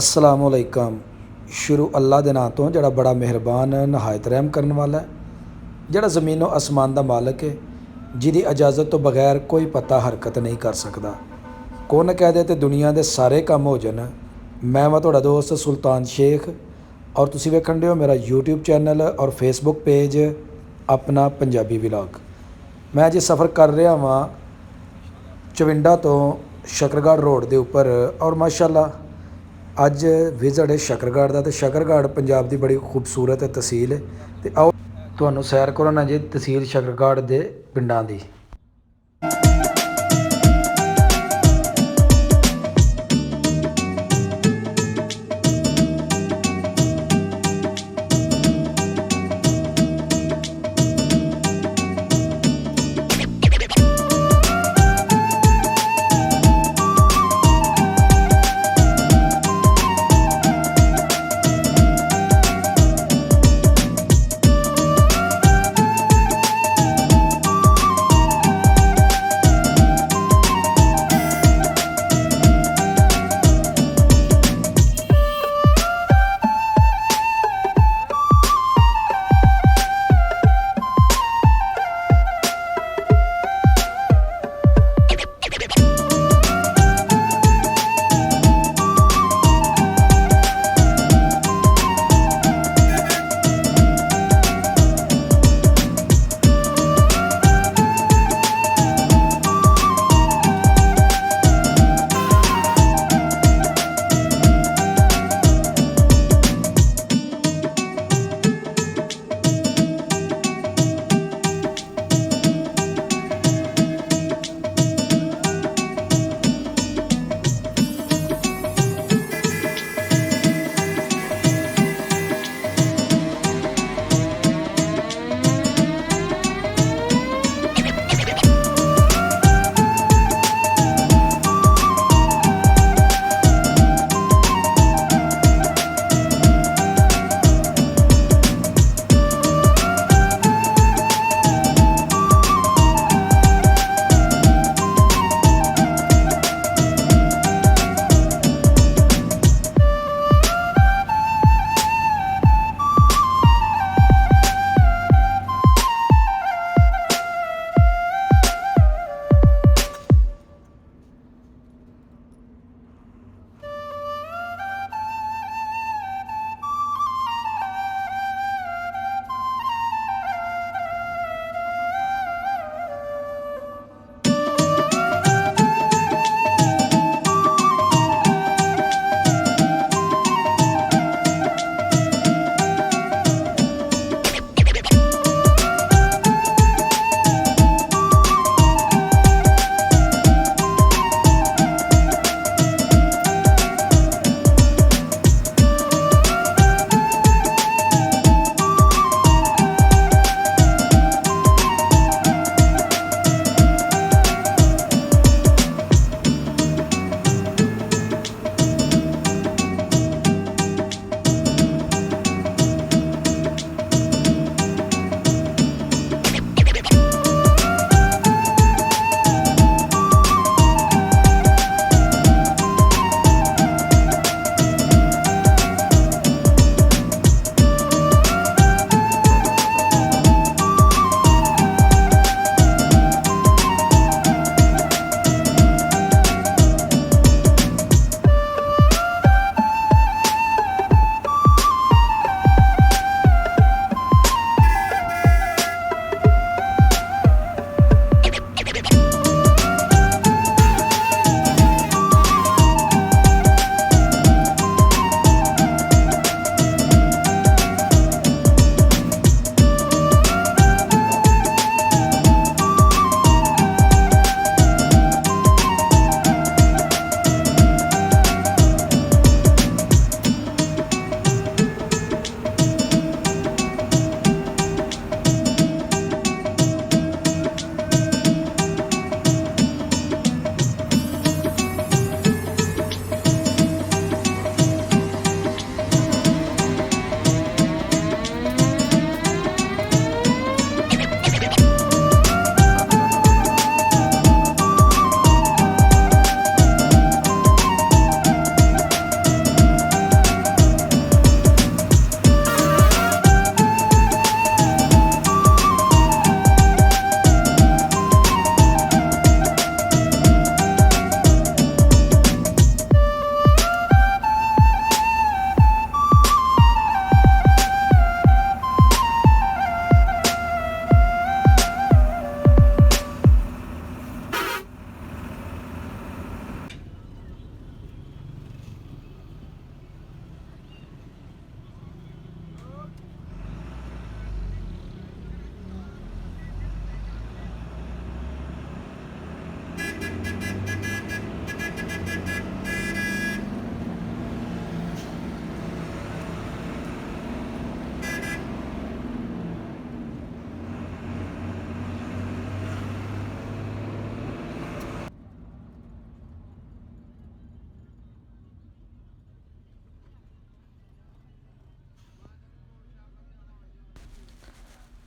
अस्सलामुअलैकुम। शुरू अल्लाह के नाम तो जड़ा बड़ा मेहरबान नहायत रहम करने वाला है, जड़ा ज़मीनों आसमान का मालक है, जिदी इजाज़त तो बगैर कोई पता हरकत नहीं कर सकता। कौन कह दे तो दुनिया के सारे काम हो जान। मैं वा तुहाडा दोस्त सुल्तान शेख और तुसी वेखण दे हो मेरा यूट्यूब चैनल और फेसबुक पेज अपना पंजाबी व्लॉग। मैं अज सफ़र कर रहा वां चविंडा तो शकरगढ़ रोड के उपर और माशाअल्लाह अज विजिट है शकरगढ़ का। तो शकरगढ़ पंजाब की बड़ी खूबसूरत तहसील है। तो आओ तुहानूं सैर कराना जी तहसील शकरगढ़ के पिंडां दी।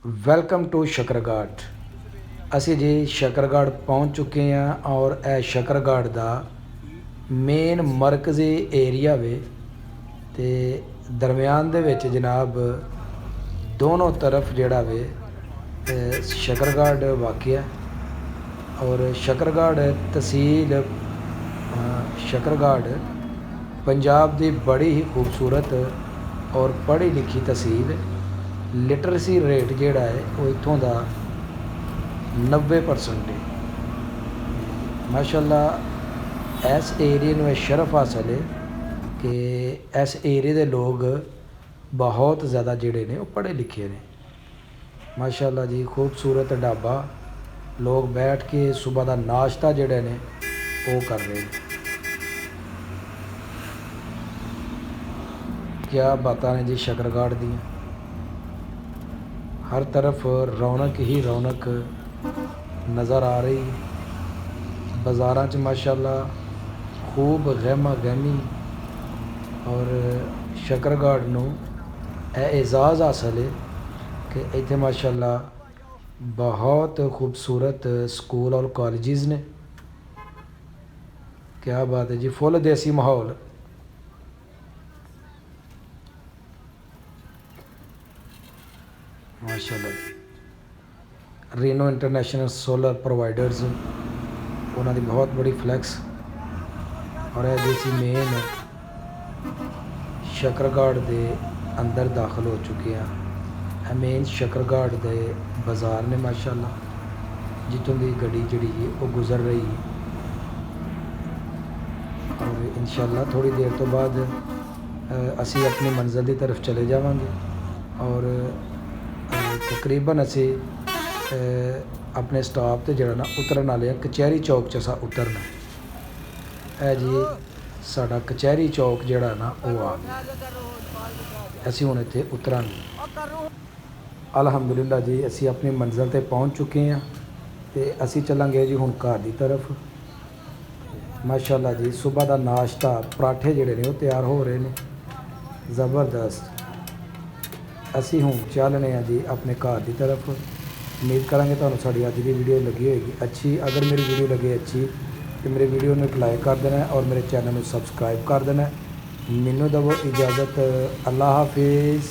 Welcome to ਸ਼ਕਰਗੜ੍ਹ। ਅਸੀਂ ਜੀ ਸ਼ਕਰਗੜ੍ਹ ਪਹੁੰਚ ਚੁੱਕੇ ਹਾਂ ਔਰ ਇਹ ਸ਼ਕਰਗੜ੍ਹ ਦਾ ਮੇਨ ਮਰਕਜ਼ੀ ਏਰੀਆ ਵੇ ਤੇ ਦਰਮਿਆਨ ਦੇ ਵਿੱਚ ਜਨਾਬ ਦੋਨੋਂ ਤਰਫ ਜਿਹੜਾ ਵੇ ਸ਼ਕਰਗੜ੍ਹ ਵਾਕਿਆ ਔਰ ਸ਼ਕਰਗੜ੍ਹ ਤਹਿਸੀਲ ਸ਼ਕਰਗੜ੍ਹ ਪੰਜਾਬ ਦੀ ਬੜੀ ਹੀ ਖੂਬਸੂਰਤ ਔਰ ਪੜ੍ਹੀ ਲਿਖੀ ਤਹਿਸੀਲ। ਲਿਟਰੇਸੀ ਰੇਟ ਜਿਹੜਾ ਹੈ ਉਹ ਇੱਥੋਂ ਦਾ 90% ਹੈ। ਮਾਸ਼ਾਅੱਲਾ ਇਸ ਏਰੀਏ ਨੂੰ ਇਹ ਸ਼ਰਫ ਹਾਸਲ ਹੈ ਕਿ ਇਸ ਏਰੀਏ ਦੇ ਲੋਕ ਬਹੁਤ ਜ਼ਿਆਦਾ ਜਿਹੜੇ ਨੇ ਉਹ ਪੜ੍ਹੇ ਲਿਖੇ ਨੇ। ਮਾਸ਼ਾਅੱਲਾ ਜੀ ਖੂਬਸੂਰਤ ਢਾਬਾ, ਲੋਕ ਬੈਠ ਕੇ ਸਵੇਰ ਦਾ ਨਾਸ਼ਤਾ ਜਿਹੜੇ ਨੇ ਉਹ ਕਰ ਰਹੇ ਨੇ। ਕਿਆ ਬਾਤਾਂ ਨੇ ਜੀ ਸ਼ਕਰਗੜ੍ਹ ਦੀਆਂ। हर तरफ रौनक ही रौनक नज़र आ रही। बाज़ारां च माशाअल्लाह खूब गहमा गहमी और शक्करगढ़ नूं ਇਹ एजाज़ हासिल है कि इत्थे माशाअल्लाह बहुत खूबसूरत स्कूल और कॉलेजेस ने। क्या बात है जी, फुल देसी माहौल। माशाअल्लाह रीनो इंटरनेशनल सोलर प्रोवाइडर्स उन्हों की बहुत बड़ी फ्लैक्स और जी मेन शक्करगढ़ के अंदर दाखिल हो चुके हैं। मेन शक्करगढ़ के बाज़ार ने माशाअल्लाह जितों की गड्डी जी वो गुजर रही है और इंशाअल्लाह थोड़ी देर तो बाद असी अपनी मंजिल की तरफ चले जावांगे और तकरीबन असी अपने स्टॉप ते जरा ना उतरन वाले कचहरी चौक च असा उतरना है जी। साडा कचहरी चौक जरा ना वो आ गया, असी हुण इत्थे उतरांगे। अलहमदुलिल्लाह जी असी अपनी मंजिल ते पहुँच चुके हैं ते असी चलांगे जी हुण घर की तरफ। माशाअल्लाह जी सुबह का नाश्ता पराठे जिहड़े ने वो तैयार हो रहे हैं, ज़बरदस्त। असी हुण चलने हैं जी अपने घर की तरफ। उम्मीद करांगे तुहानूं साडी अज की वीडियो लगी होएगी अच्छी। अगर मेरी वीडियो लगे अच्छी तो मेरे वीडियो नूं एक लाइक कर देना और मेरे चैनल में सबसक्राइब कर देना। मैनूं दवो इजाज़त, अल्लाह हाफिज़।